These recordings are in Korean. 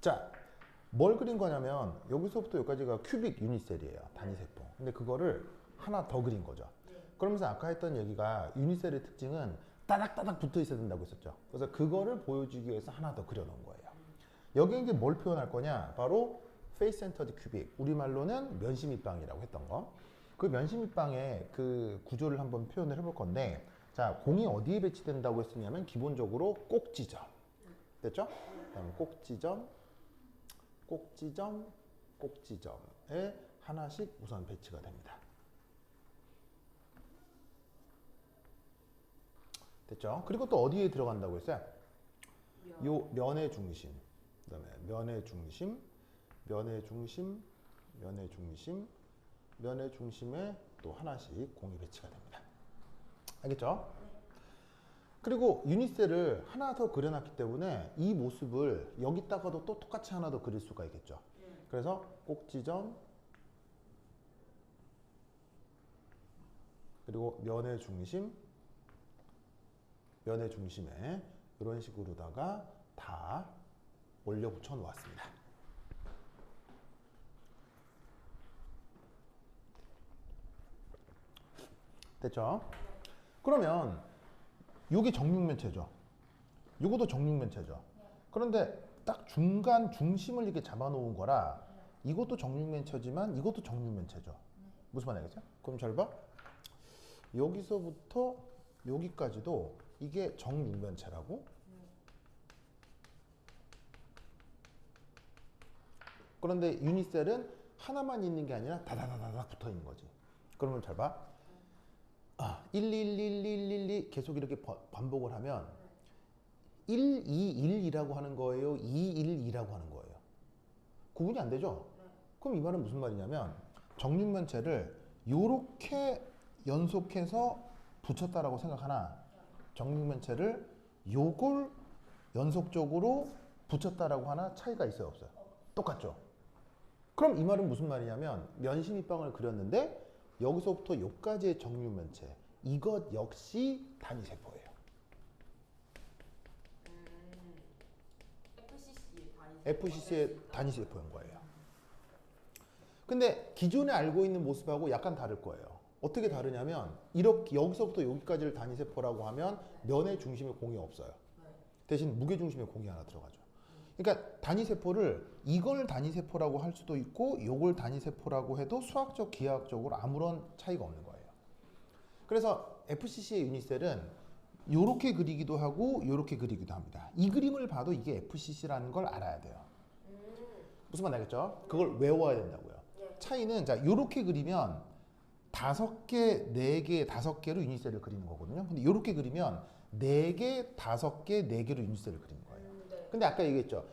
자, 뭘 그린 거냐면 여기서부터 여기까지가 큐빅 유니셀이에요. 단위세포. 근데 그거를 하나 더 그린 거죠. 그러면서 아까 했던 얘기가 유니셀의 특징은 따닥따닥 붙어 있어야 된다고 했었죠. 그래서 그거를 보여주기 위해서 하나 더 그려놓은 거예요. 여기 이제 뭘 표현할 거냐? 바로 페이스 센터드 큐빅. 우리말로는 면심입방이라고 했던 거. 그 면심입방의 그 구조를 한번 표현을 해볼 건데, 자, 공이 어디에 배치된다고 했었냐면 기본적으로 꼭지점. 됐죠? 그다음에 꼭지점, 꼭지점, 꼭지점에 하나씩 우선 배치가 됩니다. 됐죠? 그리고 또 어디에 들어간다고 했어요? 요 면의 중심, 그다음에 면의 중심, 면의 중심, 면의 중심, 면의 중심에 또 하나씩 공이 배치가 됩니다. 알겠죠? 그리고 유니셀을 하나 더 그려놨기 때문에 이 모습을 여기다가도 또 똑같이 하나 더 그릴 수가 있겠죠. 그래서 꼭지점, 그리고 면의 중심, 면의 중심에 이런 식으로다가 다 올려 붙여 놓았습니다. 됐죠? 그러면 이게 정육면체죠. 이것도 정육면체죠. 그런데 딱 중간 중심을 이렇게 잡아놓은 거라 이것도 정육면체지만 이것도 정육면체죠. 무슨 말인지 알겠죠? 그럼 잘 봐. 여기서부터 여기까지도 이게 정육면체라고. 그런데 유니셀은 하나만 있는 게 아니라 다다다다닥 붙어 있는 거지. 그러면 잘 봐. 1, 1, 1, 1, 1, 2 계속 이렇게 반복을 하면 1, 2, 1이라고 하는 거예요? 2, 1, 2라고 하는 거예요? 구분이 안 되죠? 그럼 이 말은 무슨 말이냐면 정육면체를 요렇게 연속해서 붙였다라고 생각하나 정육면체를 요걸 연속적으로 붙였다라고 하나 차이가 있어요, 없어요? 똑같죠? 그럼 이 말은 무슨 말이냐면 면심입방을 그렸는데 여기서부터 여기까지의 정육면체 이것 역시 단위세포예요. FCC의 단위세포인 거예요. 근데 기존에 알고 있는 모습하고 약간 다를 거예요. 어떻게 다르냐면 이렇게 여기서부터 여기까지를 단위세포라고 하면 면의 중심에 공이 없어요. 대신 무게중심에 공이 하나 들어가죠. 그러니까 단위세포를 이걸 단위세포라고 할 수도 있고 요걸 단위세포라고 해도 수학적 기하학적으로 아무런 차이가 없는 거예요. 그래서 FCC의 유니셀은 요렇게 그리기도 하고 요렇게 그리기도 합니다. 이 그림을 봐도 이게 FCC라는 걸 알아야 돼요. 무슨 말 알겠죠? 그걸 외워야 된다고요. 차이는 자 요렇게 그리면 5개, 4개, 5개로 유니셀을 그리는 거거든요. 근데 요렇게 그리면 4개, 5개, 4개로 유니셀을 그리는 거예요. 근데 아까 얘기했죠.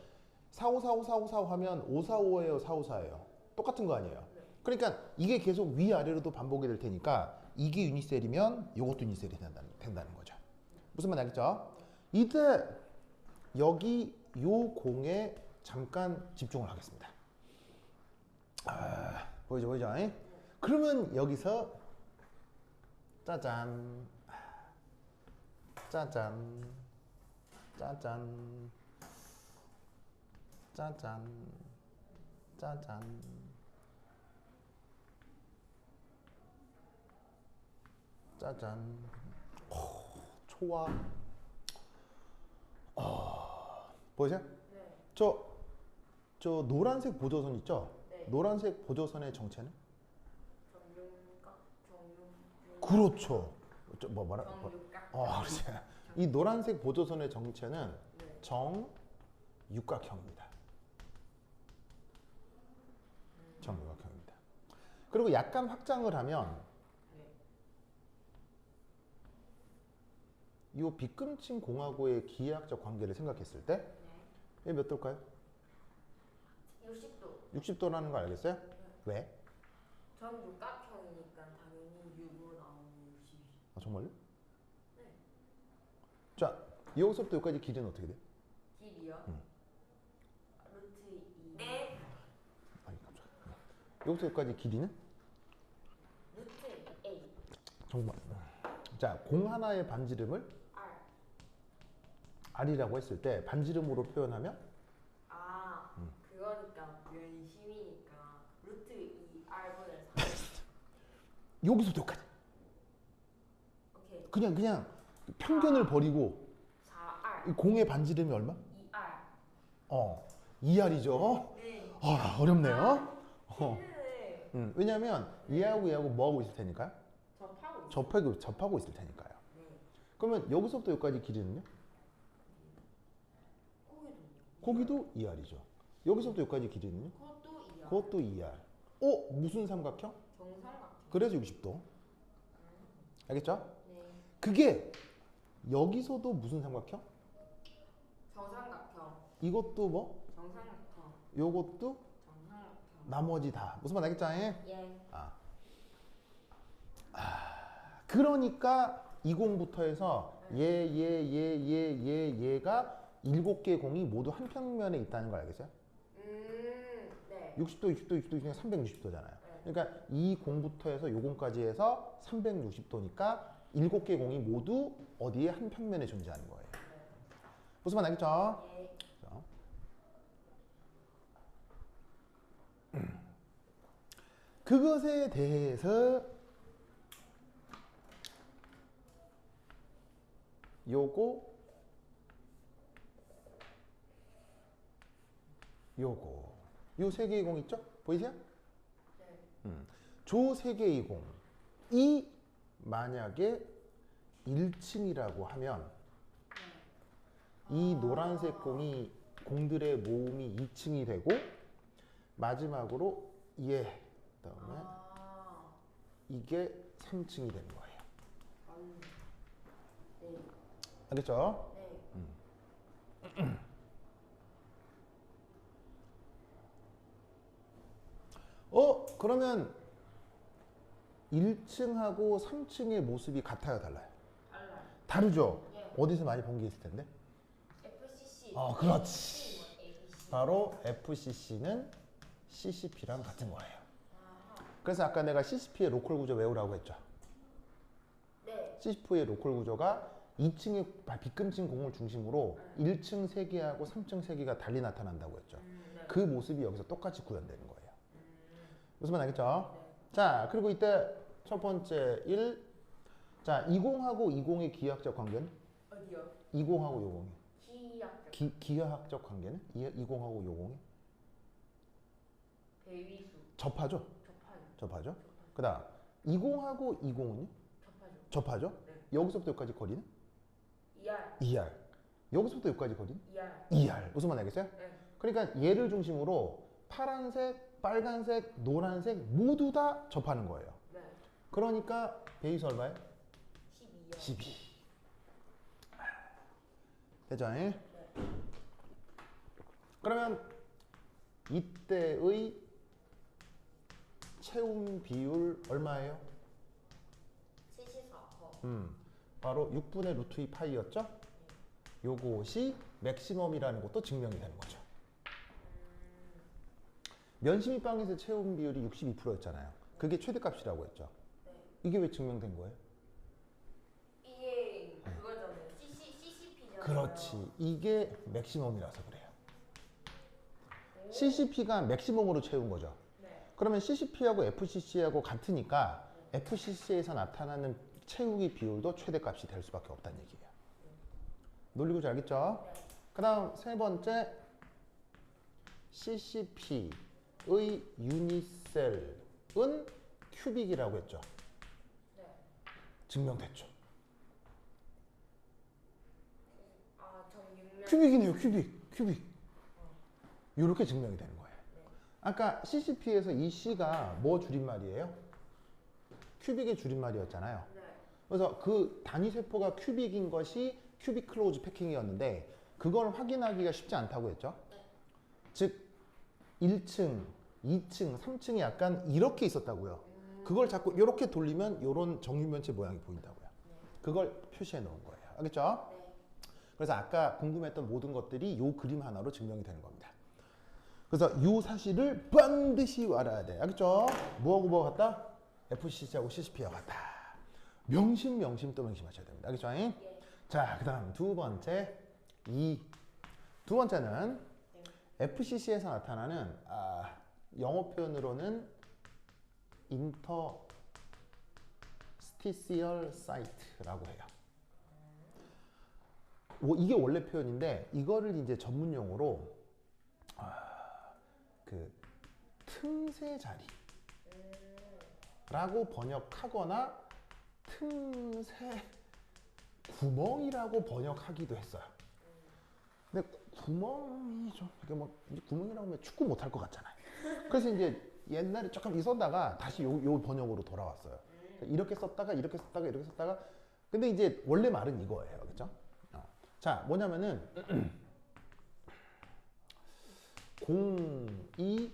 4545, 4545 하면 545예요, 454예요. 똑같은 거 아니에요. 그러니까 이게 계속 위아래로도 반복이 될 테니까 이게 유니셀이면 이것도 유니셀이 된다는 거죠. 무슨 말 알겠죠? 이때 여기 요 공에 잠깐 집중을 하겠습니다. 보이죠, 보이죠? 그러면 여기서 짜잔, 짜잔, 짜잔, 짜잔, 짜잔, 짜잔. 초와 보이세요? 저 노란색 보조선 있죠? 노란색 보조선의 정체는? 그렇죠. 그렇지. 이 노란색 보조선의 정체는 정육각형입니다. 정육각형입니다. 그리고 약간 확장을 하면 이 빗금층 공하고의 기하학적 관계를 생각했을 때 몇 도일까요? 60도. 60도라는 거 알겠어요? 왜? 정육각형이니까 당연히 6으로 나오는 60. 정말요? 네. 자, 여기서부터 여기까지 길이는 어떻게 돼? 길이요? 루트 2. 네. 아니 깜짝이야. 여기서 여기까지 길이는? 루트 A. 정말. 자, 공 하나의 반지름을 R. R이라고 했을 때 반지름으로 표현하면? 여기서부터 여기까지. 오케이. 그냥 평균을 버리고 4R. 이 공의 반지름이 얼마? 2R. 2R이죠. 네. 어렵네요. 힘드네. 왜냐면 얘하고 뭐하고 있을 테니까요? 접하고 있어. 접하고 있을 테니까요. 네. 그러면 여기서부터 여기까지 길이는요? 거기도 2R이죠. 여기서부터 여기까지 길이는요? 그것도 2R. 그것도 2R. 무슨 삼각형? 정삼각형. 그래서 60도. 알겠죠? 네. 그게 여기서도 무슨 삼각형? 정삼각형. 이것도 뭐? 정삼각형. 요것도 정삼각형. 나머지 다. 무슨 말 알겠죠? 예. 그러니까 20부터 해서 얘가 7개의 공이 모두 한 평면에 있다는 걸 알겠어요? 네. 60도 중에 360도잖아요. 그러니까 이 공부터 해서 요 공까지 해서 360도니까 7개의 공이 모두 어디에 한 평면에 존재하는 거예요. 무슨 말 알겠죠? 예. 그것에 대해서 요거 요 세 개의 공 있죠? 보이세요? 네. 조 세 개의 공이 만약에 1층이라고 하면 이 노란색 공들의 모음이 2층이 되고 마지막으로 그다음에 이게 3층이 되는 거예요. 네. 알겠죠? 네. 그러면 1층하고 3층의 모습이 같아요, 달라요? 달라요. 다르죠? 예. 어디서 많이 본 게 있을 텐데? FCC. 그렇지. 뭐 ABC. 바로 FCC는 CCP랑 같은 거예요. 아하. 그래서 아까 내가 CCP의 로컬 구조 외우라고 했죠. 네. CCP의 로컬 구조가 2층의 빗금친 공을 중심으로 1층 3개하고 3층 3개가 달리 나타난다고 했죠. 네. 그 모습이 여기서 똑같이 구현되는 거예요. 무슨 말 알겠죠? 네. 자, 그리고 이때 첫 번째 1. 자, 20하고 20의 기하학적 관계는? 어디요? 20하고 기하학적. 기하학적 관계는? 20하고 20이? 배위수. 접하죠? 접하죠. 그 다음 20하고 20은요? 접하죠. 접하죠? 네. 여기서부터 여기까지 거리는? 2R. 2R. 여기서부터 여기까지 거리는? 2R. 2R. 무슨 말 알겠어요? 네. 그러니까 얘를 중심으로 파란색, 빨간색, 노란색 모두 다 접하는 거예요. 네. 그러니까 배위수 얼마예요? 12요. 12. 되죠? 네. 그러면 이때의 채움 비율 얼마예요? 74%. 바로 6분의 루트 2 파이였죠? 요것이 맥시멈이라는 것도 증명이 되는 거죠. 면심이빵에서 채움 비율이 62%였잖아요. 그게 최대값이라고 했죠. 네. 이게 왜 증명된 거예요? 이게 그거잖아요. CCP잖아요. 그렇지. 이게 맥시멈이라서 그래요. CCP가 맥시멈으로 채운 거죠. 네. 그러면 CCP하고 FCC하고 같으니까 FCC에서 나타나는 채우기 비율도 최대값이 될 수밖에 없다는 얘기예요. 논리구조 알겠죠? 네. 그 다음 세 번째 CCP의 유니셀은 큐빅이라고 했죠. 네. 증명됐죠. 정육면. 큐빅이네요. 큐빅. 이렇게 증명이 되는 거예요. 아까 CCP에서 이 C가 뭐 줄임말이에요? 큐빅의 줄임말이었잖아요. 네. 그래서 그 단위 세포가 큐빅인 것이 큐빅 클로즈 패킹이었는데 그걸 확인하기가 쉽지 않다고 했죠. 즉 1층, 2층, 3층이 약간 이렇게 있었다고요. 그걸 자꾸 이렇게 돌리면 이런 정육면체 모양이 보인다고요. 그걸 표시해 놓은 거예요. 알겠죠? 네. 그래서 아까 궁금했던 모든 것들이 이 그림 하나로 증명이 되는 겁니다. 그래서 이 사실을 반드시 알아야 돼. 알겠죠? 뭐하고 같다? FCC하고 CCP하고 같다. 명심 또 명심하셔야 됩니다. 알겠죠? 예. 자, 그 다음 두 번째 두 번째는 FCC에서 나타나는 영어 표현으로는 인터 artificial site라고 해요. 이게 원래 표현인데 이거를 이제 전문 용어로 그 틈새 자리라고 번역하거나 틈새 구멍이라고 번역하기도 했어요. 근데 구멍이 좀 이게 뭐 구멍이라고 하면 축구 못할 것 같잖아요. 그래서 이제 옛날에 조금 있었다가 다시 요 번역으로 돌아왔어요. 이렇게 썼다가 이렇게 썼다가 이렇게 썼다가 근데 이제 원래 말은 이거예요. 그렇죠? 자, 뭐냐면은 공이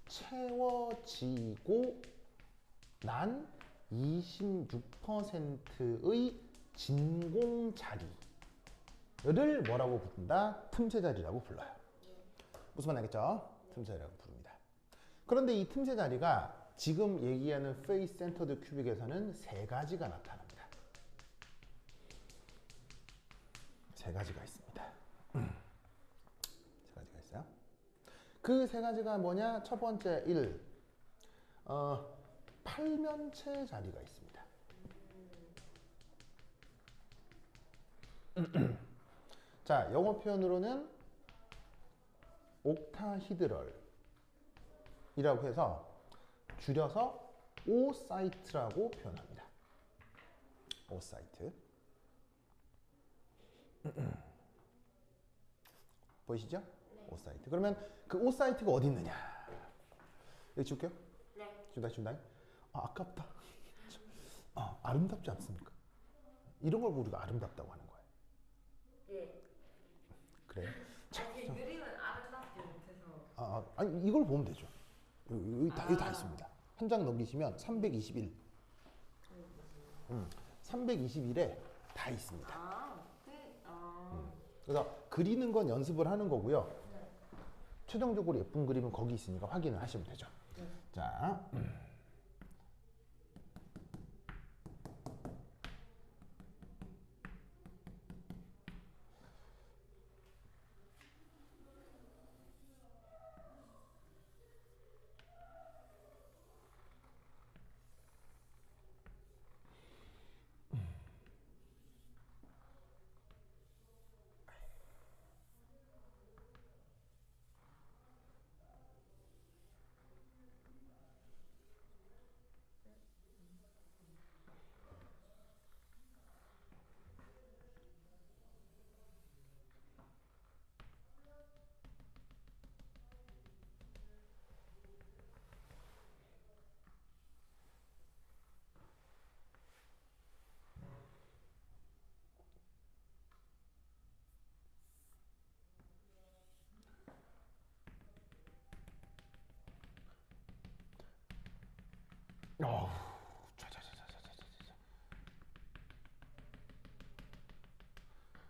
채워지고 난 26%의 진공 자리를 뭐라고 부른다? 틈새 자리라고 불러요. 무슨 말 알겠죠? 틈새 자리라고 부릅니다. 그런데 이 틈새 자리가 지금 얘기하는 페이스 센터드 큐빅에서는 세 가지가 나타납니다. 세 가지가 있습니다. 세 가지가 있어요. 그 세 가지가 뭐냐? 첫 번째 1. 팔면체 자리가 있습니다. 자, 영어 표현으로는 옥타히드럴이라고 해서 줄여서 오사이트라고 표현합니다. 오사이트. 보이시죠? 네. 오사이트. 그러면 그 오사이트가 어디 있느냐? 여기 지울게요. 네. 지운다. 아깝다. 아름답지 않습니까? 이런 걸 우리가 아름답다고 하는 거예요. 예. 그래요? 그림은 아름답지 못해서. 아니 이걸 보면 되죠. 여기 다 있습니다. 한 장 넘기시면 321. 321에 다 있습니다. 그래서 그리는 건 연습을 하는 거고요. 네. 최종적으로 예쁜 그림은 거기 있으니까 확인을 하시면 되죠. 네. 자,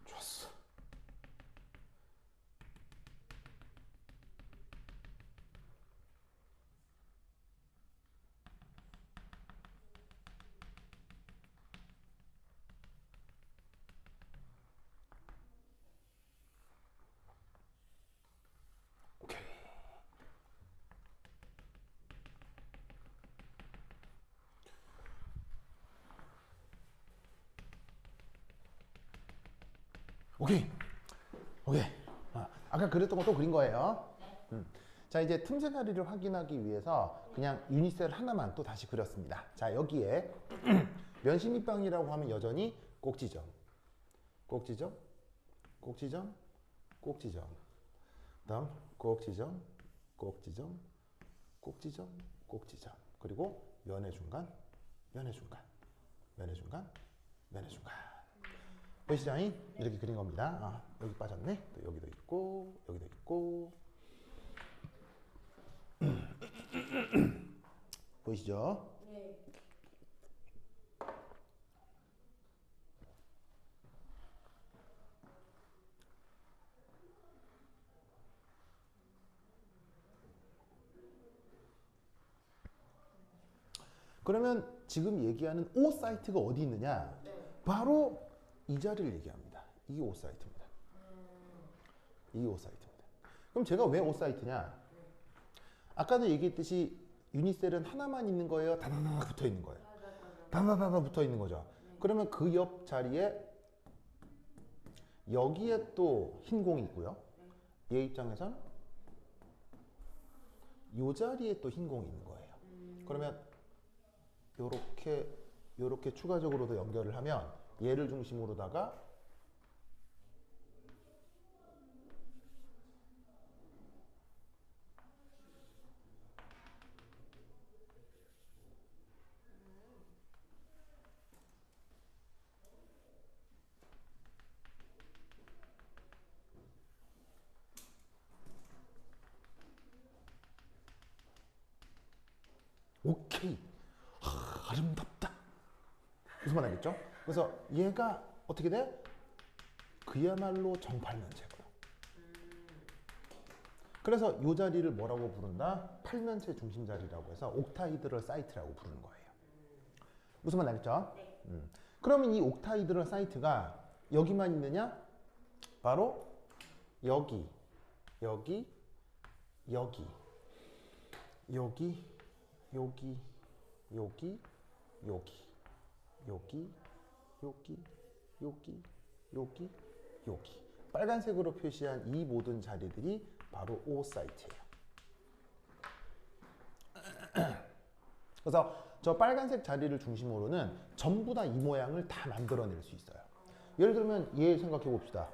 좋았어. 오케이. 오케이. 아까 그렸던 거 또 그린 거예요. 자, 이제 틈새 자리를 확인하기 위해서 그냥 유니셀 하나만 또 다시 그렸습니다. 자, 여기에 면심입방이라고 하면 여전히 꼭지점, 꼭지점, 꼭지점, 꼭지점, 그다음 꼭지점, 꼭지점, 꼭지점, 꼭지점, 그리고 면의 중간, 면의 중간, 면의 중간, 면의 중간. 보이시죠? 이렇게 그린 겁니다. 여기 빠졌네. 또 여기도 있고, 여기도 있고. 보이시죠? 네. 그러면 지금 얘기하는 O 사이트가 어디 있느냐? 네. 바로 이 자리를 얘기합니다. 이게 O 사이트입니다. 이게 O 사이트입니다. 그럼 제가 왜 O 사이트냐? 아까도 얘기했듯이 유니셀은 하나만 있는 거예요? 다다다닥 붙어 있는 거예요? 다다다다 붙어 있는 거죠. 그러면 그 옆 자리에 여기에 또 흰 공이 있고요. 얘 입장에선 이 자리에 또 흰 공이 있는 거예요. 그러면 요렇게 추가적으로도 연결을 하면 얘를 중심으로다가 오케이. 아름답다. 무슨 말 알겠죠? 그래서 얘가 어떻게 돼? 그야말로 정팔면체고요. 그래서 이 자리를 뭐라고 부른다? 팔면체 중심 자리라고 해서 옥타이드럴 사이트라고 부르는 거예요. 무슨 말 알겠죠? 그러면 이 옥타이드럴 사이트가 여기만 있느냐? 바로 여기, 여기, 여기, 여기, 여기, 여기, 여기, 여기, 여기, 여기, 여기, 여기. 빨간색으로 표시한 이 모든 자리들이 바로 O 사이트예요. 그래서 저 빨간색 자리를 중심으로는 전부 다 이 모양을 다 만들어낼 수 있어요. 예를 들면 얘 생각해 봅시다.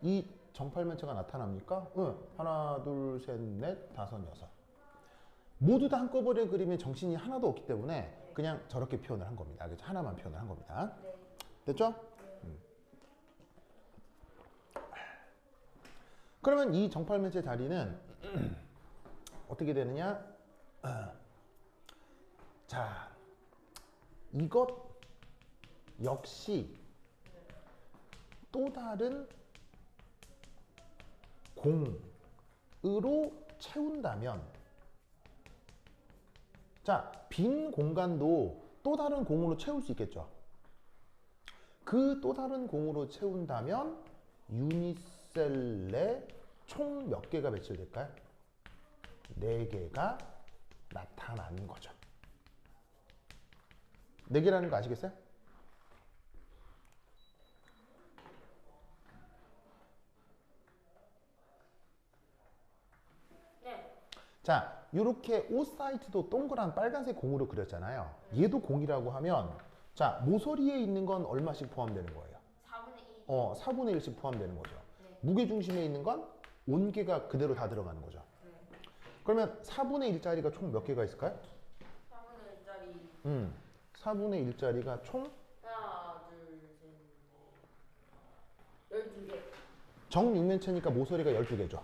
이 정팔면체가 나타납니까? 응. 하나, 둘, 셋, 넷, 다섯, 여섯. 모두 다 한꺼번에 그리면 정신이 하나도 없기 때문에 그냥 저렇게 표현을 한 겁니다. 그래서 하나만 표현을 한 겁니다. 됐죠? 그러면 이 정팔면체 자리는 어떻게 되느냐? 자, 이것 역시 또 다른 공으로 채운다면, 자, 빈 공간도 또 다른 공으로 채울 수 있겠죠. 그 또 다른 공으로 채운다면 유니셀에 총 몇 개가 배출될까요? 4개가 나타나는 거죠. 4개라는 거 아시겠어요? 네. 자, 이렇게 O 사이트도 동그란 빨간색 공으로 그렸잖아요. 얘도 공이라고 하면, 자, 모서리에 있는 건 얼마씩 포함되는 거예요? 4분의 1. 4분의 1씩 포함되는 거죠. 네. 무게중심에 있는 건 온개가 그대로 다 들어가는 거죠. 네. 그러면 4분의 1짜리가 총 몇 개가 있을까요? 4분의 1짜리 4분의 1짜리가 총 하나, 둘, 셋, 넷, 12개. 정육면체니까 모서리가 12개죠.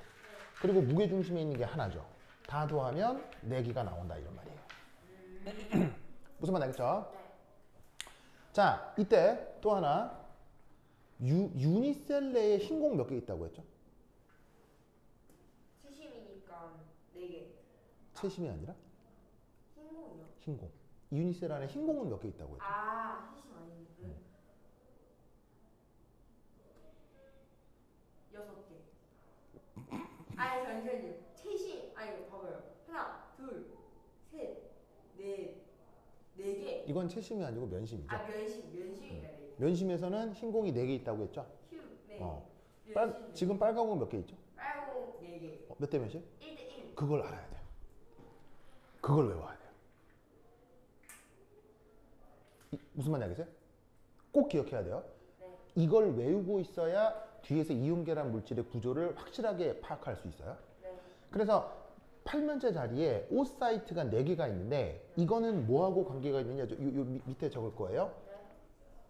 그리고 무게중심에 있는 게 하나죠. 다 더하면 4개가 나온다 이런 말이에요. 무슨 말 알겠죠? 네. 자, 이때 또 하나 유니셀 내에 흰공 몇 개 있다고 했죠? 채심이니까 4개. 채심이 아니라 흰공이요? 흰공. 유니셀 안에 흰공은 몇 개 있다고 했죠? 아, 채심 아니니까. 6개. 아니, 잠시만요. 채심, 아니, 봐봐요. 하나, 둘, 셋, 넷, 4개. 이건 채심이 아니고 면심이죠. 아, 면심이다, 4개. 면심에서는 흰공이 4개 있다고 했죠? 네. 어. 지금 빨간 공 몇 개 있죠? 빨공 4개. 몇 대 몇이요? 1대1. 그걸 알아야 돼요. 그걸 외워야 돼요. 무슨 말인지 알겠어요? 꼭 기억해야 돼요. 네. 이걸 외우고 있어야 뒤에서 이온계란 물질의 구조를 확실하게 파악할 수 있어요. 네. 그래서 팔면체 자리에 O 사이트가 4개가 있는데 이거는 뭐하고 관계가 있느냐? 요 밑에 적을 거예요.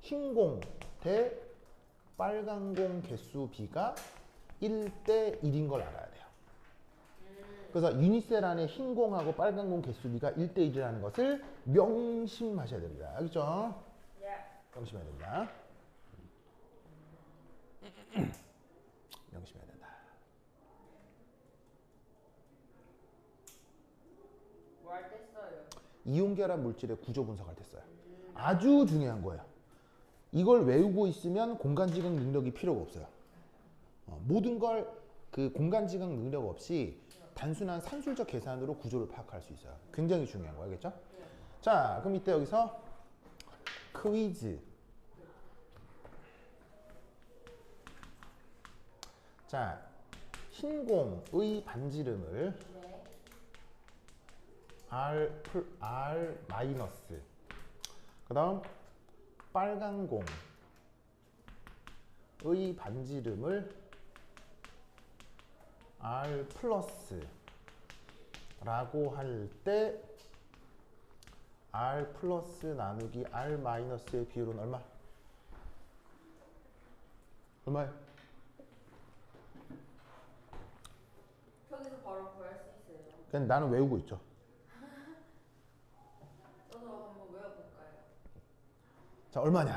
흰공 대 빨간공 개수 비가 1대 1인 걸 알아야 돼요. 그래서 유니셀 안에 흰공하고 빨간공 개수비가 1대 1이라는 것을 명심하셔야 됩니다. 알겠죠? 예. 명심해야 됩니다. 명심해야 된다. 뭐 할 때 써요? 이온결합 물질의 구조 분석할 때 써요. 아주 중요한 거예요. 이걸 외우고 있으면 공간지각 능력이 필요가 없어요. 모든 걸 그 공간지각 능력 없이 단순한 산술적 계산으로 구조를 파악할 수 있어요. 굉장히 중요한 거 알겠죠? 자, 그럼 이때 여기서 퀴즈. 자, 흰 공의 반지름을 네. R 마이너스. 그 다음 빨간 공의 반지름을 R 플러스 라고 할 때 R 플러스 나누기 R 마이너스의 비율은 얼마? 얼마예요? 여기서 바로 구할 수 있어요. 그냥 나는 외우고 있죠. 저도 한번 외워볼까요? 자, 얼마냐?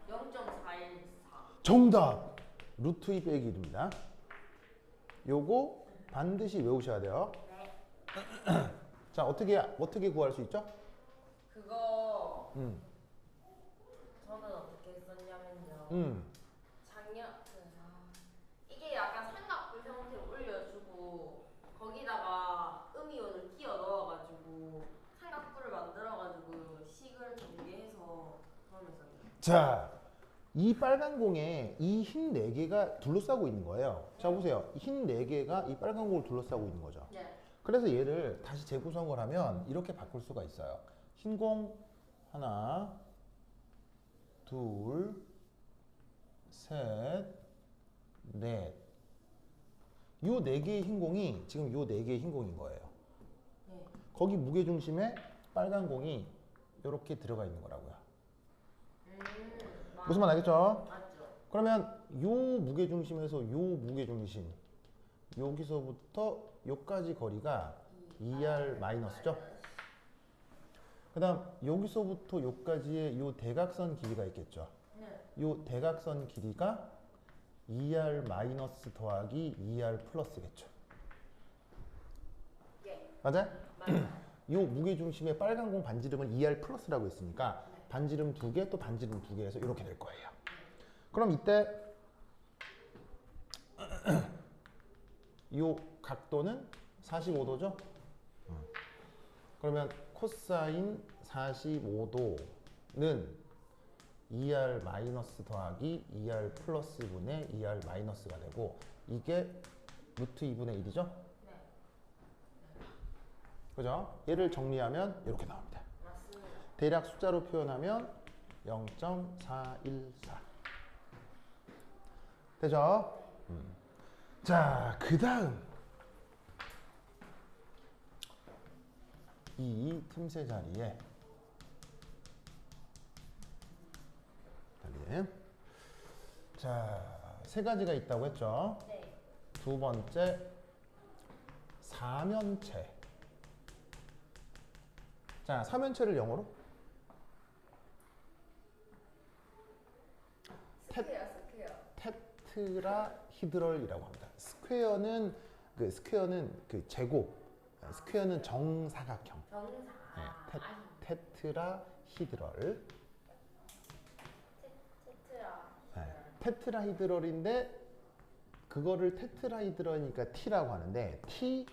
0.414. 정답! 루트 2 빼기 1입니다. 요거 반드시 외우셔야 돼요. 네. 자, 어떻게 구할 수 있죠? 그거 저는 어떻게 썼냐면요. 이게 약간 삼각뿔 형태로 올려주고 거기다가 음이온을 끼워 넣어가지고 삼각뿔을 만들어가지고 식을 전개해서 그러면 써요. 자, 이 빨간 공에 이 흰 4개가 둘러싸고 있는 거예요. 자, 보세요. 흰 4개가 이 빨간 공을 둘러싸고 있는 거죠. 네. 그래서 얘를 다시 재구성을 하면 이렇게 바꿀 수가 있어요. 흰 공 하나, 둘, 셋, 넷. 요 4개의 흰 공이 지금 요 4개의 흰 공인 거예요. 네. 거기 무게 중심에 빨간 공이 이렇게 들어가 있는 거라고요. 무슨 말 알겠죠? 맞죠. 그러면 요 무게 중심에서 요 무게 중심 여기서부터 요까지 거리가 2R 마이너스죠? 그 다음 여기서부터 요까지의 요 대각선 길이가 있겠죠? 네. 요 대각선 길이가 2R 마이너스 더하기 2R 플러스겠죠? 예. 맞아요? 맞아요. 요 무게 중심의 빨간 공 반지름은 2R 플러스라고 했으니까 반지름 2개 또 반지름 2개 해서 이렇게 될 거예요. 그럼 이때 요 각도는 45도죠? 그러면 코사인 45도는 2R 마이너스 더하기 2R 플러스 분의 2R 마이너스가 되고 이게 루트 2분의 1이죠? 네. 그죠? 얘를 정리하면 이렇게 나옵니다. 맞습니다. 대략 숫자로 표현하면 0.414 되죠? 자, 그 다음 이 틈새 자리에 자, 세 가지가 있다고 했죠? 네. 두 번째, 사면체. 자, 사면체를 영어로 스퀘어. 테트라히드럴이라고 합니다. 스퀘어는 그 제곱, 스퀘어는 정사각형. 정사. 네, 테트라히드럴. 테트라. 네, 테트라히드럴인데 그거를 테트라히드럴이니까 T라고 하는데 T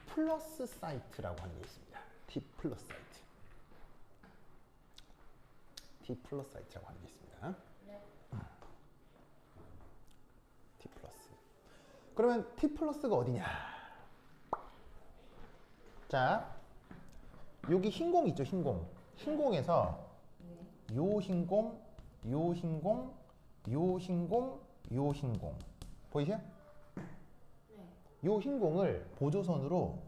플러스 사이트라고 하는 게 있습니다. T 플러스 사이트. T 플러스 사이트라고 하는 게 있습니다. 네. T 플러스. 그러면 T 플러스가 어디냐? 자, 여기 흰 공 있죠, 흰 공. 흰 공에서 네. 요 흰 공, 요 흰 공, 요 흰 공, 요 흰 공. 보이세요? 네. 요 흰 공을 보조선으로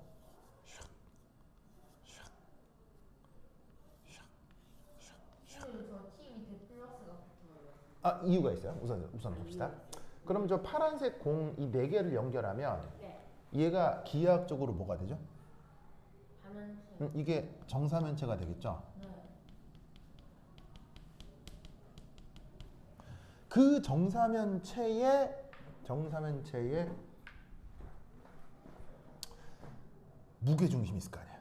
지금 저 T 밑에 플러스가 붙어요. 아, 이유가 있어요. 우선 봅시다. 그럼 저 파란색 공 이 네 개를 연결하면 네. 얘가 기하학적으로 뭐가 되죠? 반원체. 이게 정사면체가 되겠죠? 네. 그 정사면체의 무게 중심이 있을 거 아니야.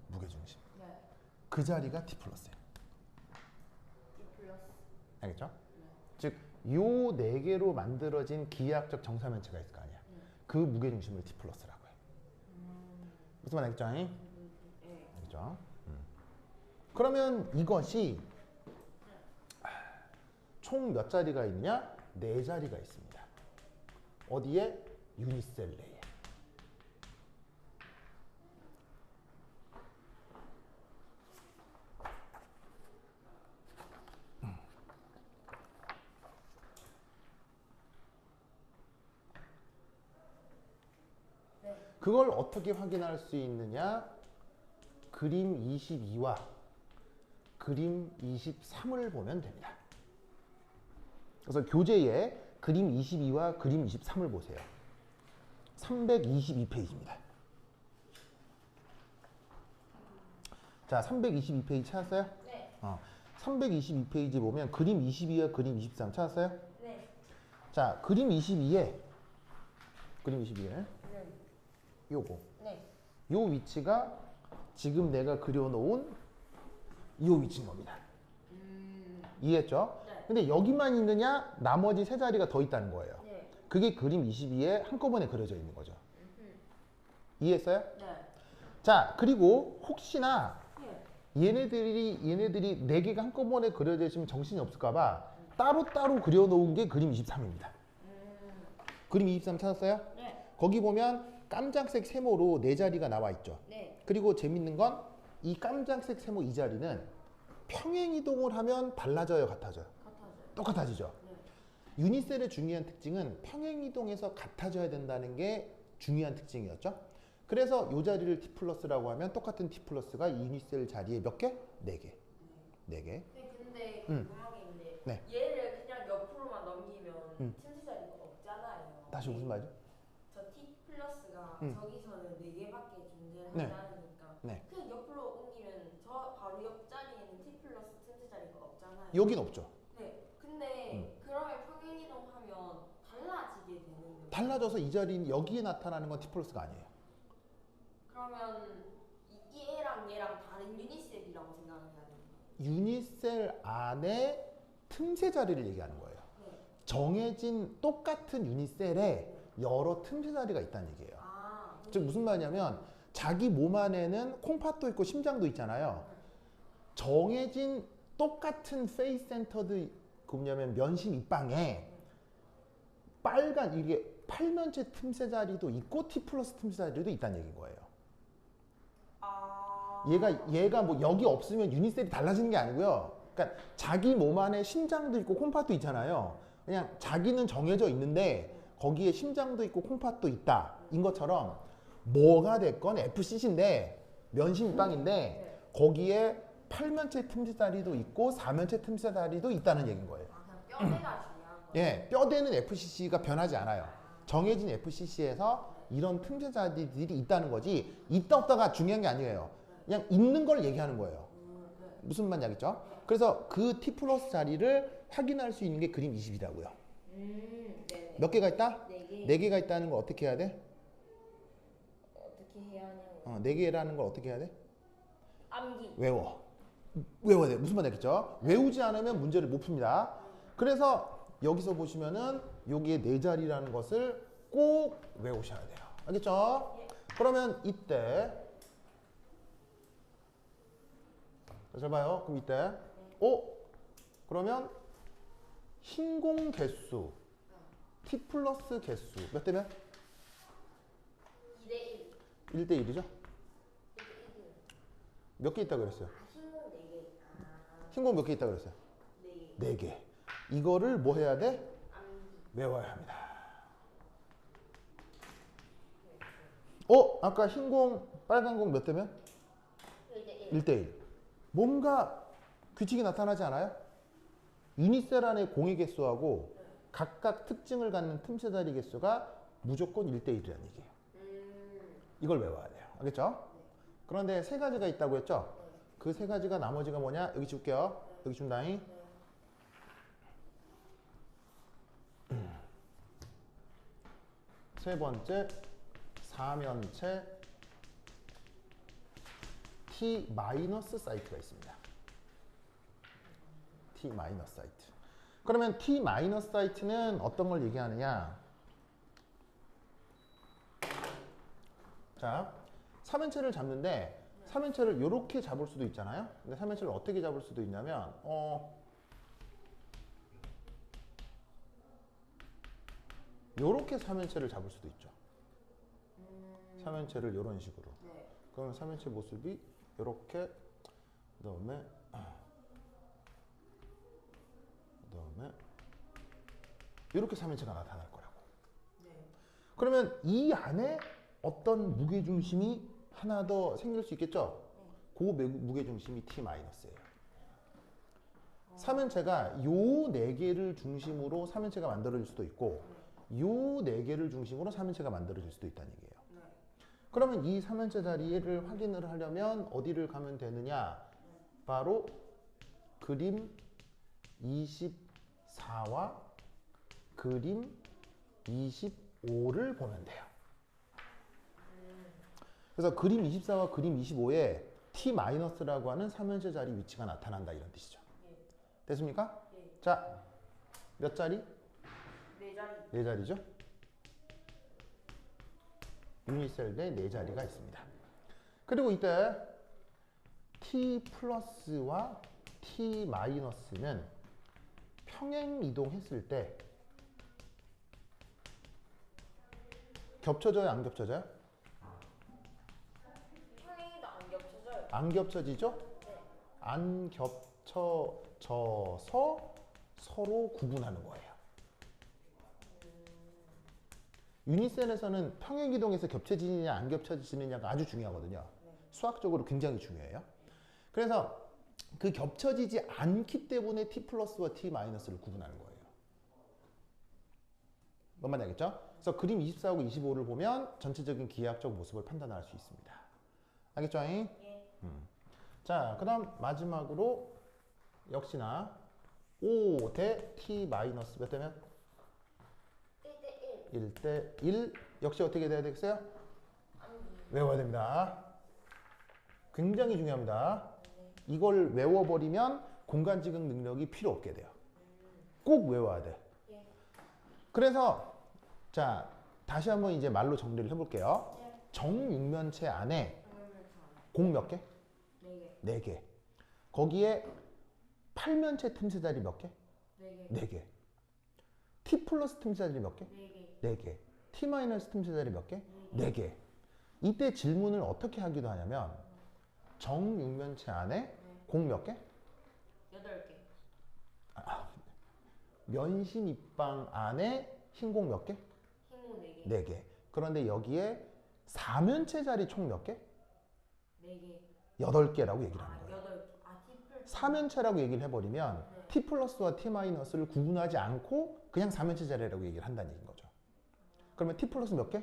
무게 중심. 네. 그 자리가 T 플러스예요. T 플러스. 알겠죠? 네. 즉, 요 네 개로 만들어진 기하학적 정사면체가 있을 거 아니야. 그 무게 중심을 T 플러스라고 해. 무슨 말 알겠죠? 네. 알겠죠? 그러면 이것이 총 몇 자리가 있느냐? 4자리가 있습니다. 어디에? 유니셀 내에. 그걸 어떻게 확인할 수 있느냐? 그림 22와 그림 23을 보면 됩니다. 그래서 교재에 그림 22와 그림 23을 보세요. 322페이지입니다. 자, 322페이지 찾았어요? 네. 322페이지 보면 그림 22와 그림 23 찾았어요? 네. 자, 그림 22에 네. 요거. 네. 요 위치가 지금 내가 그려놓은 요 위치인 겁니다. 이해했죠? 네. 근데 여기만 있느냐? 나머지 3자리가 더 있다는 거예요. 네. 그게 그림 22에 한꺼번에 그려져 있는 거죠. 이해했어요? 네. 자, 그리고 혹시나 네. 얘네들이 4개가 한꺼번에 그려져 있으면 정신이 없을까봐 따로따로 그려놓은 게 그림 23입니다. 그림 23 찾았어요? 네. 거기 보면 깜장색 세모로 4자리가 나와 있죠. 네. 그리고 재밌는 건 이 깜장색 세모 이 자리는 평행이동을 하면 달라져요, 같아져요? 같아져요. 똑같아지죠. 네. 유니셀의 중요한 특징은 평행이동해서 같아져야 된다는 게 중요한 특징이었죠. 그래서 이 자리를 T 플러스라고 하면 똑같은 T 플러스가 유니셀 자리에 몇 개? 4개. 4개. 네, 근데 음. 궁금한 게 있는데 네. 얘를 그냥 옆으로만 넘기면 음. 틈새 자리가 없잖아요. 다시 무슨 말이죠? 저 T 플러스가 음. 저기서는 4개밖에 존재하지 네. 않으니까 네. 그냥 옆으로 옮기면 저 바로 옆 자리에는 T 플러스 틈새 자리가 없잖아요. 여긴 없죠. 네. 근데 그러면 평행이동하면 달라지게 되는 거예요. 달라져서 이 자리는 여기에 나타나는 건 T 플러스가 아니에요. 그러면 이 얘랑 얘랑 다른 유니셀이라고 생각을 해야 되는 거예요. 유니셀 안에 틈새 자리를 얘기하는 거예요. 네. 정해진 똑같은 유니셀에 여러 틈새 자리가 있다는 얘기예요. 아. 즉 무슨 말이냐면 자기 몸 안에는 콩팥도 있고 심장도 있잖아요. 정해진 똑같은 페이스 센터드 그 뭐냐면 면심 입방에 빨간 이게 팔면체 틈새 자리도 있고 T 플러스 틈새 자리도 있다는 얘기인 거예요. 아. 얘가 뭐 여기 없으면 유니셀이 달라지는 게 아니고요. 그러니까 자기 몸 안에 심장도 있고 콩팥도 있잖아요. 그냥 자기는 정해져 있는데 거기에 심장도 있고 콩팥도 있다. 인 것처럼 뭐가 됐건 FCC인데 면심 입방인데 거기에 팔면체 틈새 자리도 있고 사면체 틈새 자리도 있다는 얘기인 거예요. 아, 그냥 뼈대가 중요한 거예요. 예, 뼈대는 FCC가 변하지 않아요. 정해진 FCC에서 이런 틈새 자리들이 있다는 거지 있다 없다가 중요한 게 아니에요. 그냥 있는 걸 얘기하는 거예요. 네. 무슨 말인지 알겠죠? 그래서 그 T 플러스 자리를 확인할 수 있는 게 그림 20이라고요. 네. 몇 개가 있다? 4개. 4개가 있다는 걸 어떻게 해야 돼? 어떻게 해야 하냐고. 4개라는 걸 어떻게 해야 돼? 암기. 외워. 외워야 돼. 무슨 말인지 알겠죠? 외우지 않으면 문제를 못 풉니다. 그래서 여기서 보시면은 여기에 4자리라는 것을 꼭 외우셔야 돼요. 알겠죠? 예. 그러면 이때 잘 봐요. 그럼 이때 그러면 흰공 개수 T 플러스 개수 몇 대면? 2대1. 1대 1이죠? 몇 개 있다고 그랬어요? 흰공 4개. 흰공 몇 개 있다고 그랬어요? 4개. 4개. 이거를 뭐 해야 돼? 암기. 외워야 합니다. 아까 흰공, 빨간공 몇 대면? 1대1. 1대1. 뭔가 규칙이 나타나지 않아요? 유니셀 안의 공의 개수하고 각각 특징을 갖는 틈새 자리 개수가 무조건 1대1이라는 얘기예요. 이걸 외워야 돼요. 알겠죠? 그런데 3가지가 있다고 했죠? 그 3가지가 나머지가 뭐냐? 여기 줄게요. 여기 준다잉. 세 번째, 사면체 T 마이너스 사이트가 있습니다. T 마이너스 사이트. 그러면 T 마이너스 사이트는 어떤 걸 얘기하느냐? 자, 삼면체를 잡는데 삼면체를 이렇게 잡을 수도 있잖아요. 근데 삼면체를 어떻게 잡을 수도 있냐면 요렇게 삼연체를 잡을 수도 있죠. 삼연체를 이런 식으로. 네. 그러면 삼연체 모습이 요렇게 그다음에 이렇게 삼연체가 나타날 거라고. 네. 그러면 이 안에 어떤 무게중심이 하나 더 생길 수 있겠죠? 그 무게중심이 T-예요. 삼연체가 요 네 개를 중심으로 삼연체가 만들어질 수도 있고 요 네 개를 중심으로 삼연체가 만들어질 수도 있다는 얘기예요. 네. 그러면 이 삼연체 자리를 확인을 하려면 어디를 가면 되느냐? 바로 그림 24와 그림 25를 보면 돼요. 그래서 그림 24와 그림 25에 T-라고 하는 삼연체 자리 위치가 나타난다 이런 뜻이죠. 네. 됐습니까? 네. 자, 몇 자리? 네 자리. 네 자리죠. 유니셀 내 네 자리가 있습니다. 그리고 이때 T 플러스와 T 마이너스는 평행 이동했을 때 겹쳐져요, 안 겹쳐져요? 평행이도 안 겹쳐져요. 안 겹쳐지죠? 네. 안 겹쳐져서 서로 구분하는 거예요. 유니셀에서는 평행 이동에서 겹쳐지느냐 안 겹쳐지느냐가 아주 중요하거든요. 수학적으로 굉장히 중요해요. 그래서 그 겹쳐지지 않기 때문에 T 플러스와 T 마이너스를 구분하는 거예요. 뭔 말인지 알겠죠? 그래서 그림 24하고 25를 보면 전체적인 기하학적 모습을 판단할 수 있습니다. 알겠죠? 예. 자, 그 다음 마지막으로 역시나 5 대 T 마이너스 몇 대면? 1대 1. 1대 1 역시 어떻게 돼야 되겠어요? 아니. 외워야 됩니다. 굉장히 중요합니다. 이걸 외워버리면 공간 지각 능력이 필요 없게 돼요. 꼭 외워야 돼. 예. 그래서 자 다시 한번 이제 말로 정리를 해볼게요. 예. 정육면체 안에 그러면 공 몇 개? 4개. 4개. 거기에 8면체 틈새 자리 몇 개? 4개. 4개. T 플러스 틈새 자리 몇 개? 4개. 4개. T 마이너스 틈새 자리 몇 개? 4개. 이때 질문을 어떻게 하기도 하냐면 정육면체 안에 공 몇 개? 8개. 면신 입방 안에 흰 공 몇 개? 흰공 4개. 4개. 그런데 여기에 4면체 자리 총 몇 개? 4개. 8개라고 얘기를 하는 아, 거예요. 8개. 아, 티플. 4면체라고 얘기를 해버리면 네. T 플러스와 T 마이너스를 구분하지 않고 그냥 4면체 자리라고 얘기를 한다는 얘기인 거죠. 그러면 T 플러스 몇 개?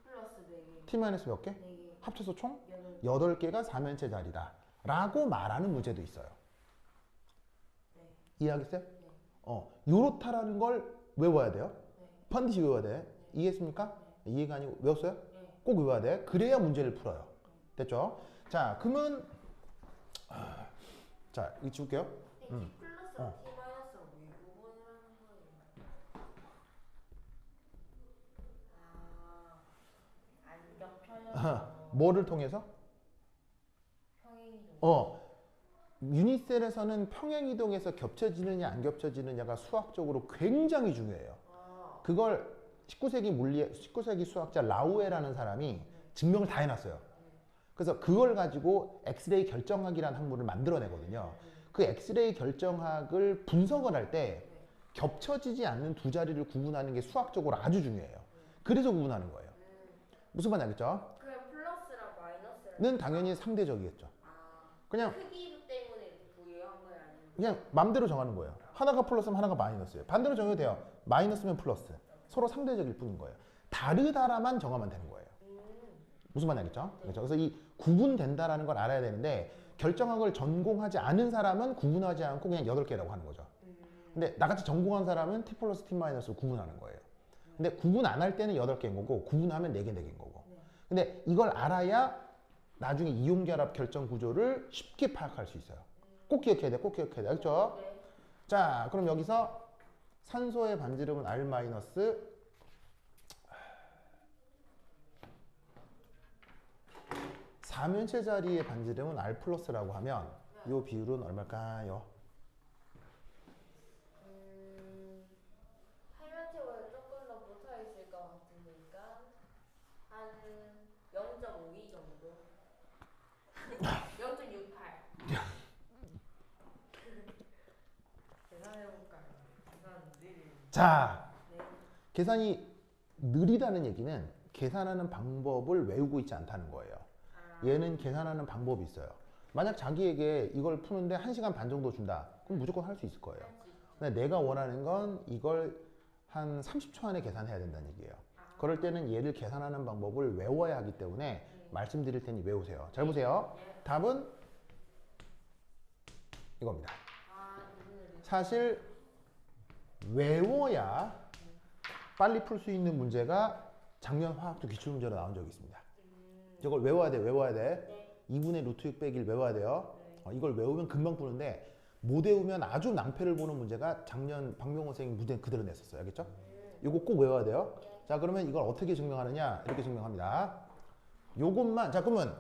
플러스 4개. T 마이너스 몇 개? 4개. 합쳐서 총 8개. 8개가 4면체 자리다. 라고 말하는 문제도 있어요. 네. 이해하겠어요? 네. 요렇다라는 걸 외워야 돼요. 네. 반드시 외워야 돼. 이해했습니까? 이해가 아니고 외웠어요? 네. 꼭 외워야 돼. 그래야 문제를 풀어요. 됐죠? 자, 그러면 자, 이거 지울게요. T 플러스와 T 마이너스가 왜 구분을 하는 거예요? 아, 안 겹쳐요. 뭐를 통해서? 평행이동. 유니셀에서는 평행 이동에서 겹쳐지느냐 안 겹쳐지느냐가 수학적으로 굉장히 중요해요. 아, 그걸 19세기 수학자 라우에라는 사람이 증명을 다 해놨어요. 그래서 그걸 가지고 엑스레이 결정학이라는 학문을 만들어내거든요. 그 엑스레이 결정학을 분석을 할 때 겹쳐지지 않는 두 자리를 구분하는 게 수학적으로 아주 중요해요. 그래서 구분하는 거예요. 무슨 말인지 알겠죠? 그냥 플러스랑 마이너스를. 는 당연히 상대적이겠죠. 아, 그냥 크기 때문에 이렇게 부여한 거예요, 아니면? 그냥 맘대로 정하는 거예요. 하나가 플러스면 하나가 마이너스예요. 반대로 정해도 돼요. 마이너스면 플러스. 서로 상대적일 뿐인 거예요. 다르다라만 정하면 되는 거예요. 무슨 말인지 알겠죠? 그렇죠? 그래서 이 구분된다라는 걸 알아야 되는데 결정학을 전공하지 않은 사람은 구분하지 않고 그냥 8개라고 하는 거죠. 근데 나같이 전공한 사람은 T 플러스 T 마이너스를 구분하는 거예요. 근데 구분 안 할 때는 8개인 거고 구분하면 4개인 거고. 근데 이걸 알아야 나중에 이용결합 결정 구조를 쉽게 파악할 수 있어요. 꼭 기억해야 돼. 꼭 기억해야 돼. 알겠죠? 네. 자, 그럼 여기서 산소의 반지름은 R 마이너스 4면체 자리의 반지름은 R 플러스라고 하면 이 비율은 얼마일까요? 8면체보다 조금 더 자, 네. 계산이 느리다는 얘기는 계산하는 방법을 외우고 있지 않다는 거예요. 아. 얘는 계산하는 방법이 있어요. 만약 자기에게 이걸 푸는데 1시간 반 정도 준다. 그럼 무조건 할 수 있을 거예요. 근데 내가 원하는 건 이걸 한 30초 안에 계산해야 된다는 얘기예요. 그럴 때는 얘를 계산하는 방법을 외워야 하기 때문에 말씀드릴 테니 외우세요. 잘 보세요. 답은 이겁니다. 사실 외워야 빨리 풀 수 있는 문제가 작년 화학도 기출문제로 나온 적이 있습니다. 이걸 외워야 돼, 외워야 돼. 2분의 루트 6 빼기를 외워야 돼요. 이걸 외우면 금방 푸는데 못 외우면 아주 낭패를 보는 문제가 작년 박명호 선생님 문제 그대로 냈었어요. 알겠죠? 이거 꼭 외워야 돼요. 자, 그러면 이걸 어떻게 증명하느냐? 이렇게 증명합니다. 요것만, 자, 그러면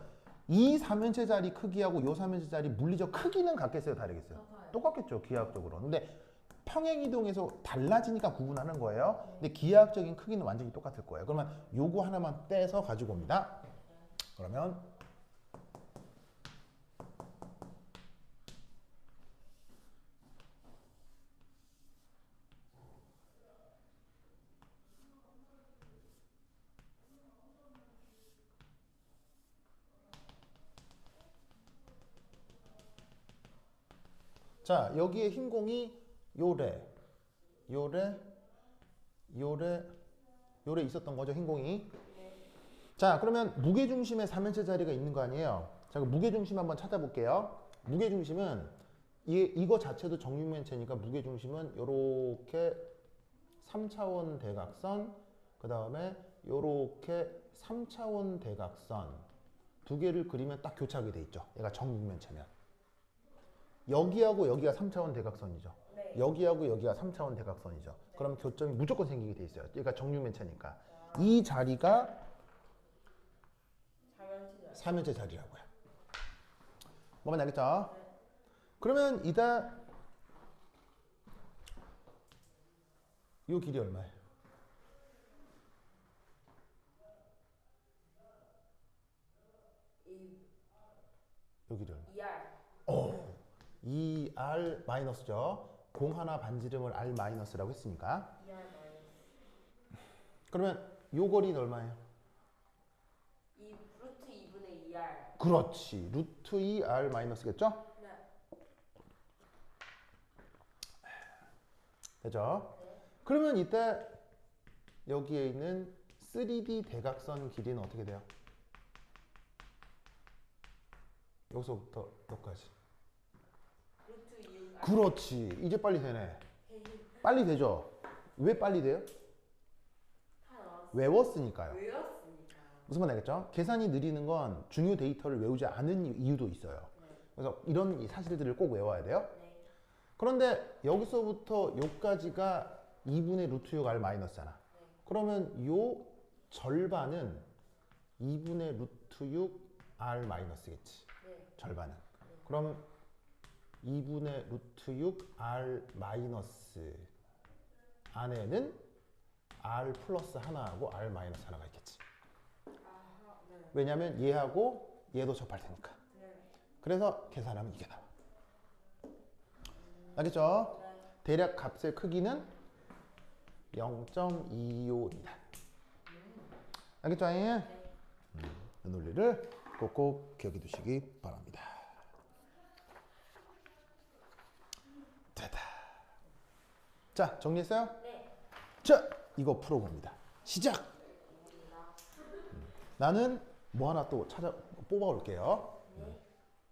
이 3면체 자리 크기하고 요 3면체 자리 물리적 크기는 같겠어요? 다르겠어요? 똑같겠죠, 기하학적으로. 근데 평행이동에서 달라지니까 구분하는 거예요. 근데 기하학적인 크기는 완전히 똑같을 거예요. 그러면 요거 하나만 떼서 가지고 옵니다. 그러면 자, 여기에 흰 공이 요래 있었던 거죠, 흰 공이. 자, 그러면 무게중심의 3면체 자리가 있는 거 아니에요? 자, 그 무게중심 한번 찾아볼게요. 무게중심은 이거 자체도 정육면체니까 무게중심은 요렇게 3차원 대각선, 그 다음에 요렇게 3차원 대각선 두 개를 그리면 딱 교차하게 돼 있죠. 얘가 정육면체면. 여기하고 여기가 3차원 대각선이죠. 네. 여기하고 여기가 3차원 대각선이죠. 그럼 교점이 무조건 생기게 돼 있어요. 얘가 정육면체니까. 이 자리가 3면체 자리라고요. 뭐만 알겠죠? 네. 그러면 이다 요 길이 얼마예요? 요 길이 얼마? 2R 마이너스죠. 공 하나 반지름을 R 마이너스라고 했으니까. 그러면 요 거리는 얼마예요? 루트 2분의 2R. 그렇지. 루트 2R 마이너스겠죠? 네. 되죠? 그러면 이때 여기에 있는 3D 대각선 길이는 어떻게 돼요? 여기서부터 여기까지. 루트 2R. 그렇지. 이제 빨리 되네. 빨리 되죠? 왜 빨리 돼요? 다 나왔어. 외웠으니까요. 외웠으니까. 무슨 말 알겠죠? 계산이 느리는 건 중요 데이터를 외우지 않은 이유도 있어요. 그래서 이런 사실들을 꼭 외워야 돼요. 네. 그런데 여기서부터 여기까지가 2분의 루트 6R 마이너스잖아. 그러면 요 절반은 2분의 루트 6R 마이너스겠지. 네. 절반은. 그럼 2분의 루트 6R 마이너스 안에는 R 플러스 하나하고 R 마이너스 하나가 있겠지. 아하, 네. 왜냐면 얘하고 얘도 접할 테니까. 네. 그래서 계산하면 이게 나와. 알겠죠? 네. 대략 값의 크기는 0.25입니다. 알겠죠? 이 논리를 꼭꼭 기억해 두시기 바랍니다. 됐다. 자, 정리했어요? 네. 자, 이거 풀어봅니다. 시작! 나는 뭐 하나 또 뽑아 올게요.